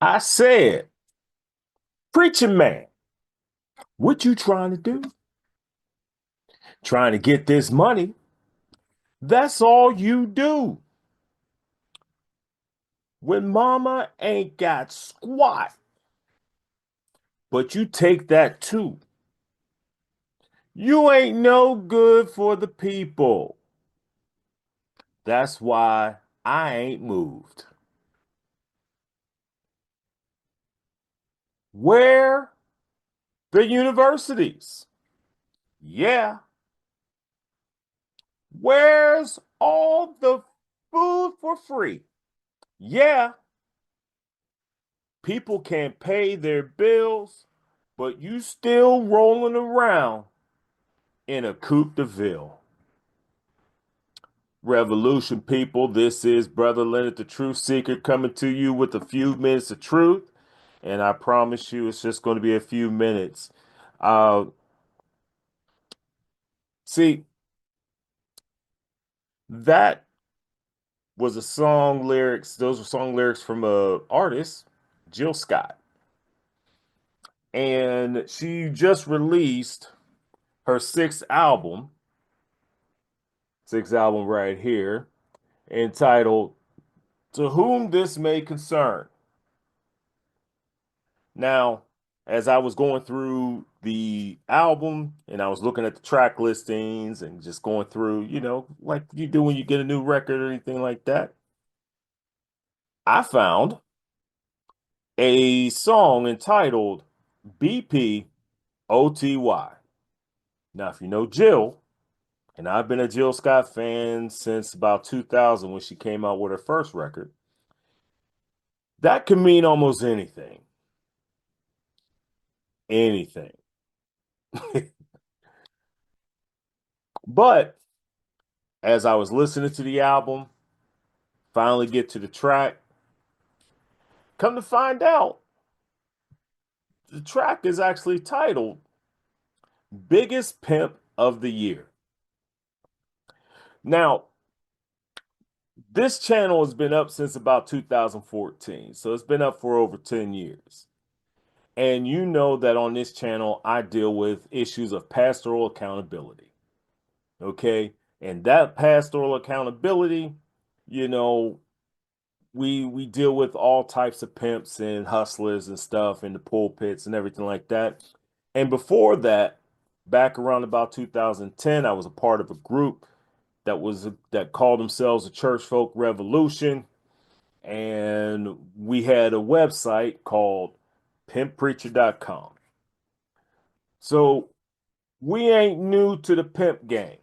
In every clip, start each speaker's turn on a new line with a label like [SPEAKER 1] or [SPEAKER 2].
[SPEAKER 1] I said, Preacha Man, what you trying to do? Trying to get this money. That's all you do. When mama ain't got squat, but you take that too. You ain't no good for the people. That's why I ain't moved. Where the universities? Yeah. Where's all the food for free? Yeah. People can't pay their bills, but you still rolling around in a coupe de ville. Revolution, people. This is Brother Leonard, the Truth Seeker, coming to you with a few minutes of truth. And I promise you, it's just going to be a few minutes. Uh, see, that was a song lyrics. Those were song lyrics from a artist, Jill Scott. And she just released her sixth album right here, entitled To Whom This May Concern. Now, as I was going through the album and I was looking at the track listings and just going through, like you do when you get a new record or anything like that, I found a song entitled B.P.O.T.Y. Now, if you know Jill, and I've been a Jill Scott fan since about 2000 when she came out with her first record, that could mean almost anything. Anything. But as I was listening to the album, finally get to the track, come to find out, the track is actually titled Biggest Pimp of the Year. Now, this channel has been up since about 2014, so it's been up for over 10 years. And you know that on this channel, I deal with issues of pastoral accountability. Okay. And that pastoral accountability, you know, we deal with all types of pimps and hustlers and stuff in the pulpits and everything like that. And before that, back around about 2010, I was a part of a group that called themselves the Church Folk Revolution, and we had a website called pimppreacher.com. So we ain't new to the pimp game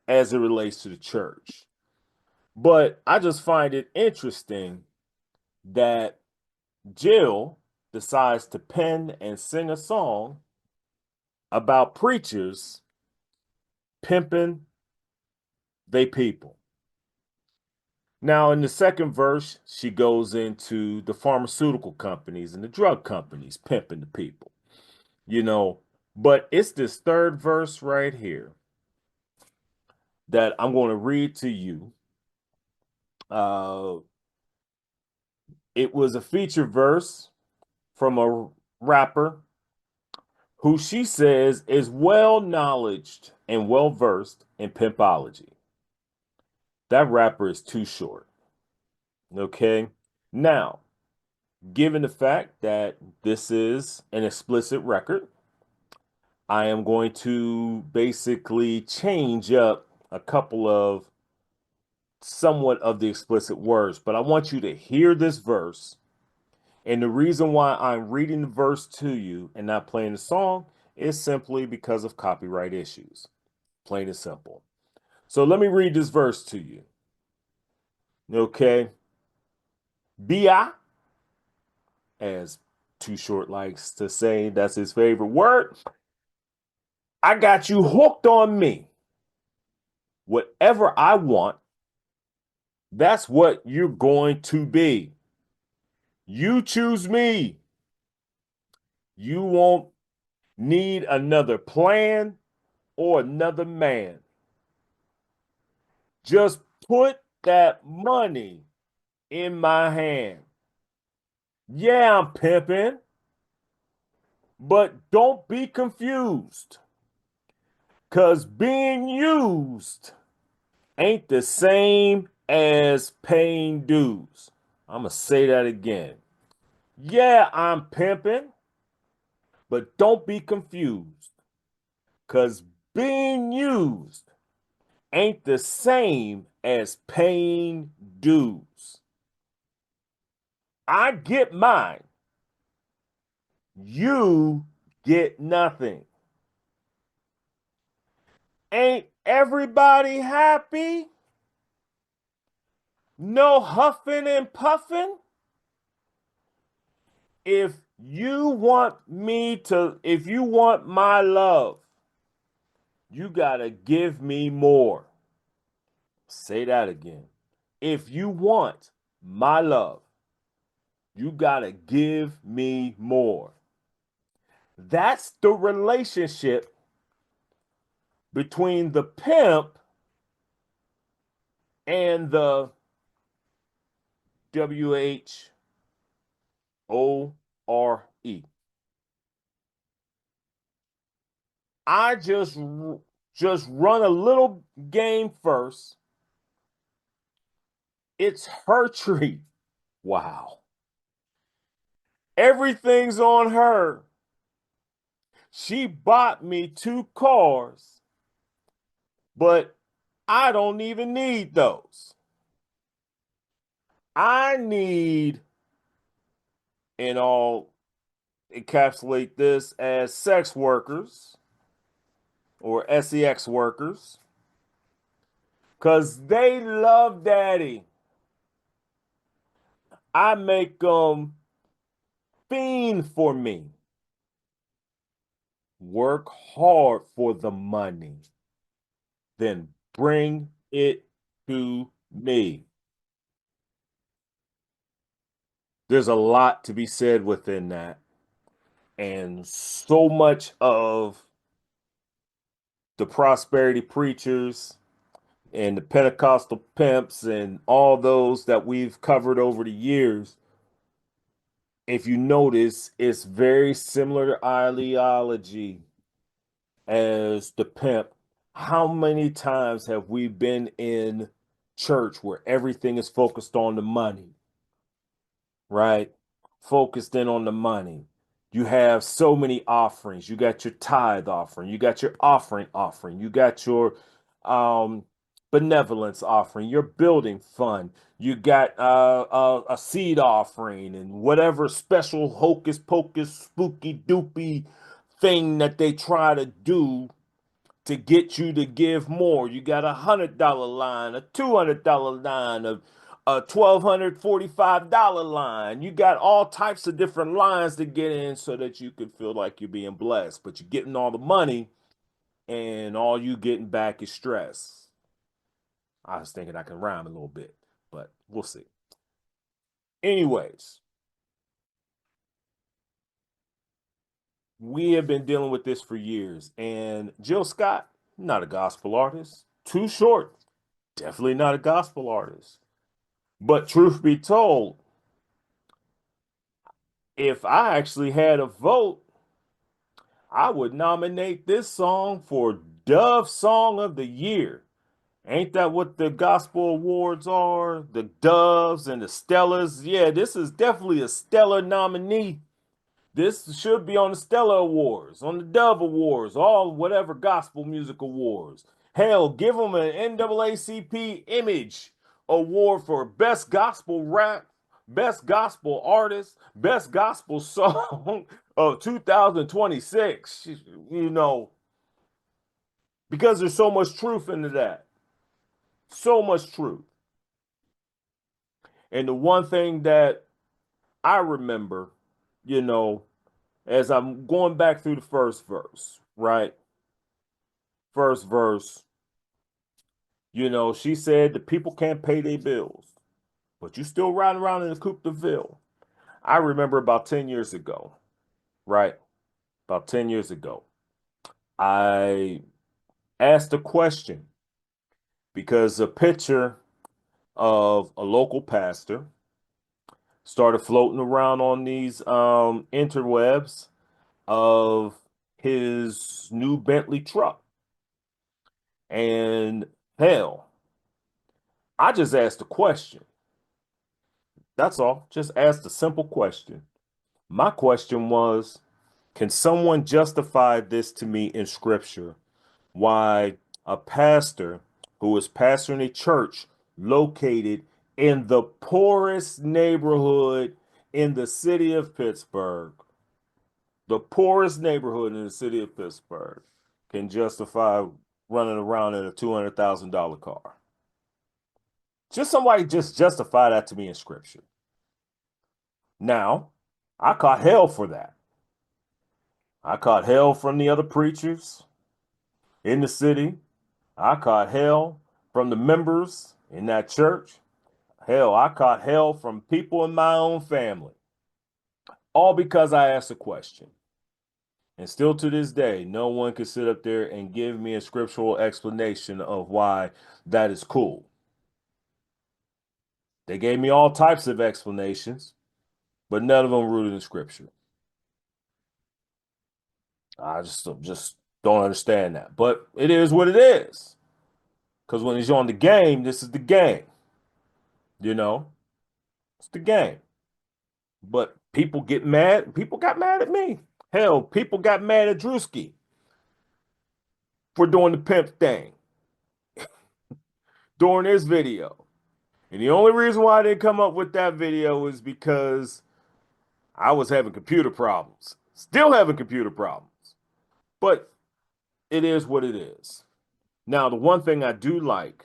[SPEAKER 1] as it relates to the church. But I just find it interesting that Jill decides to pen and sing a song about preachers pimping they people. Now, in the second verse, she goes into the pharmaceutical companies and the drug companies pimping the people, you know. But it's this third verse right here that I'm going to read to you. Uh, it was a feature verse from a rapper who she says is well knowledged and well versed in pimpology. That rapper is Too Short. Okay. Now, given the fact that this is an explicit record, I am going to basically change up a couple of somewhat of the explicit words, but I want you to hear this verse. And the reason why I'm reading the verse to you and not playing the song is simply because of copyright issues. Plain and simple. So let me read this verse to you. Okay. B.I., as Too Short likes to say, that's his favorite word. I got you hooked on me. Whatever I want, that's what you're going to be. You choose me. You won't need another plan or another man. Just put that money in my hand. Yeah, I'm pimping, but don't be confused, because being used ain't the same as paying dues. I'm going to say that again. Yeah, I'm pimping, but don't be confused, because being used ain't the same as paying dues. I get mine. You get nothing. Ain't everybody happy? No huffing and puffing? If you want my love, you gotta give me more. Say that again. If you want my love, you gotta give me more. That's the relationship between the pimp and the WHORE. I just run a little game first. It's her tree. Wow. Everything's on her. She bought me 2 cars, but I don't even need those. I need, and I'll encapsulate this as sex workers or sex workers, because they love daddy. I make them fiend for me. Work hard for the money, then bring it to me. There's a lot to be said within that. And so much of the prosperity preachers and the Pentecostal pimps and all those that we've covered over the years, if you notice, it's very similar to ideology as the pimp. How many times have we been in church where everything is focused on the money, right? Focused in on the money. You have so many offerings. You got your tithe offering, you got your offering, you got your um benevolence offering, your building fund, you got a seed offering and whatever special hocus pocus spooky doopy thing that they try to do to get you to give more. You got $100 line, a $200 line, a $1,245 line. You got all types of different lines to get in so that you can feel like you're being blessed. But you're getting all the money, and all you getting back is stress. I was thinking I can rhyme a little bit, but we'll see. Anyways, we have been dealing with this for years. And Jill Scott, not a gospel artist. Too Short, definitely not a gospel artist. But truth be told, if I actually had a vote, I would nominate this song for Dove Song of the Year. Ain't that what the gospel awards are? The Doves and the Stellas? Yeah, this is definitely a stellar nominee. This should be on the Stellar Awards, on the Dove Awards, all whatever gospel music awards. Hell, give them an NAACP Image Award for Best Gospel Rap, Best Gospel Artist, Best Gospel Song of 2026. You know, because there's so much truth into that. So much truth. And the one thing that I remember, you know, as I'm going back through the first verse, right? First verse, she said the people can't pay their bills, but you still riding around in the Coupe de Ville. I remember about 10 years ago, right? About 10 years ago, I asked a question because a picture of a local pastor started floating around on these interwebs of his new Bentley truck. And hell, I just asked a question. That's all. Just asked a simple question. My question was, can someone justify this to me in scripture? Why a pastor who is pastoring a church located in the poorest neighborhood in the city of Pittsburgh, the poorest neighborhood in the city of Pittsburgh, can justify running around in a $200,000 car? Just somebody just justify that to me in scripture. Now, I caught hell for that. I caught hell from the other preachers in the city. I caught hell from the members in that church. Hell, I caught hell from people in my own family. All because I asked a question. And still to this day, no one can sit up there and give me a scriptural explanation of why that is cool. They gave me all types of explanations, but none of them rooted in scripture. I just don't understand that. But it is what it is. Because when it's on the game, this is the game. You know, it's the game. But people get mad. People got mad at me. Hell, people got mad at Drewski for doing the pimp thing during this video. And the only reason why I didn't come up with that video is because I was having computer problems. Still having computer problems. But it is what it is. Now, the one thing I do like,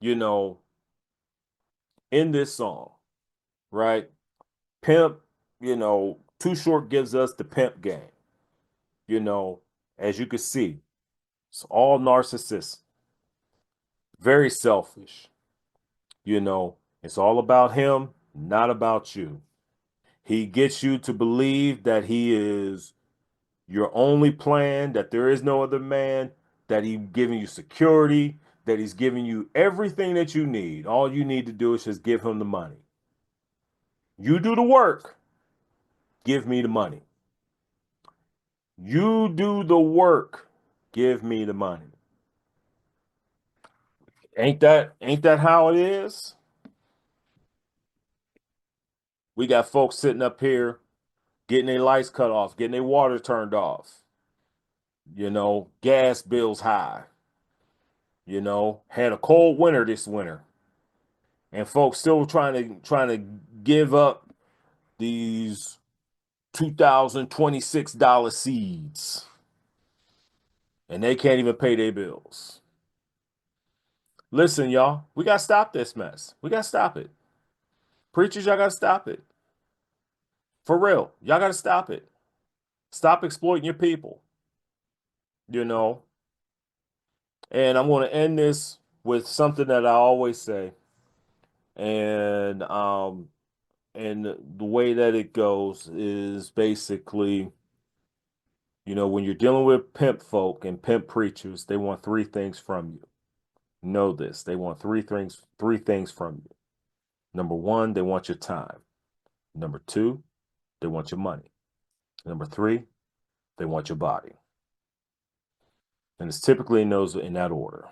[SPEAKER 1] you know, in this song, right? Pimp, Too Short gives us the pimp game. As you can see, it's all narcissist, very selfish. It's all about him, not about you. He gets you to believe that he is your only plan, that there is no other man, that he's giving you security, that he's giving you everything that you need. All you need to do is just give him the money. You do the work, give me the money. You do the work, give me the money. Ain't that how it is? We got folks sitting up here getting their lights cut off, getting their water turned off, gas bills high, had a cold winter this winter. And folks still trying to give up these $2026 seeds. And they can't even pay their bills. Listen, y'all, we gotta stop this mess. We gotta stop it. Preachers, y'all gotta stop it. For real, y'all gotta stop it. Stop exploiting your people. You know, And I'm going to end this with something that I always say, and the way that it goes is basically, when you're dealing with pimp folk and pimp preachers, they want three things from you. Know this. They want three things from you. Number one, they want your time. Number two, they want your money. Number three, they want your body. And it's typically in that order.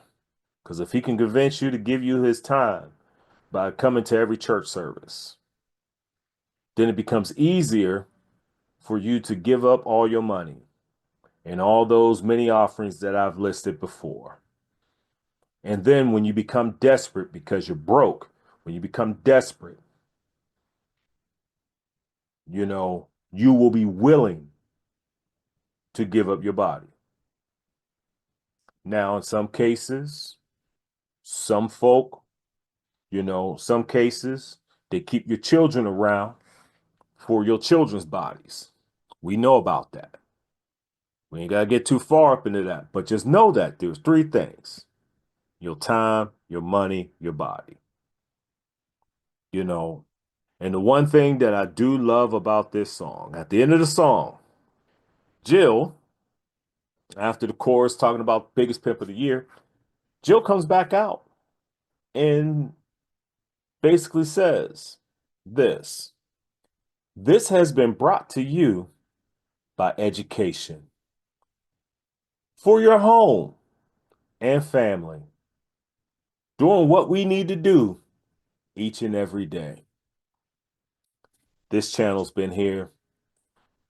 [SPEAKER 1] Because if he can convince you to give you his time by coming to every church service, then it becomes easier for you to give up all your money and all those many offerings that I've listed before. And then when you become desperate because you're broke, when you become desperate, you will be willing to give up your body. Now, in some cases, some folk, some cases, they keep your children around for your children's bodies. We know about that. We ain't got to get too far up into that, but just know that there's three things: your time, your money, your body. And the one thing that I do love about this song, at the end of the song, Jill, after the chorus talking about biggest pimp of the year, Jill comes back out and basically says, this. This has been brought to you by education for your home and family, doing what we need to do each and every day. This channel's been here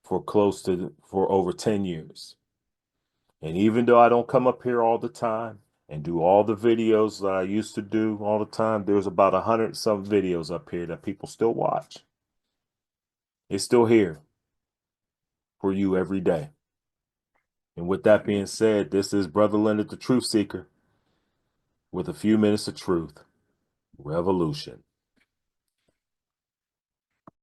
[SPEAKER 1] for over 10 years. And even though I don't come up here all the time and do all the videos that I used to do all the time, there's about 100 some videos up here that people still watch. It's still here for you every day. And with that being said, this is Brother Leonard, the Truth Seeker, with a few minutes of truth. Revolution.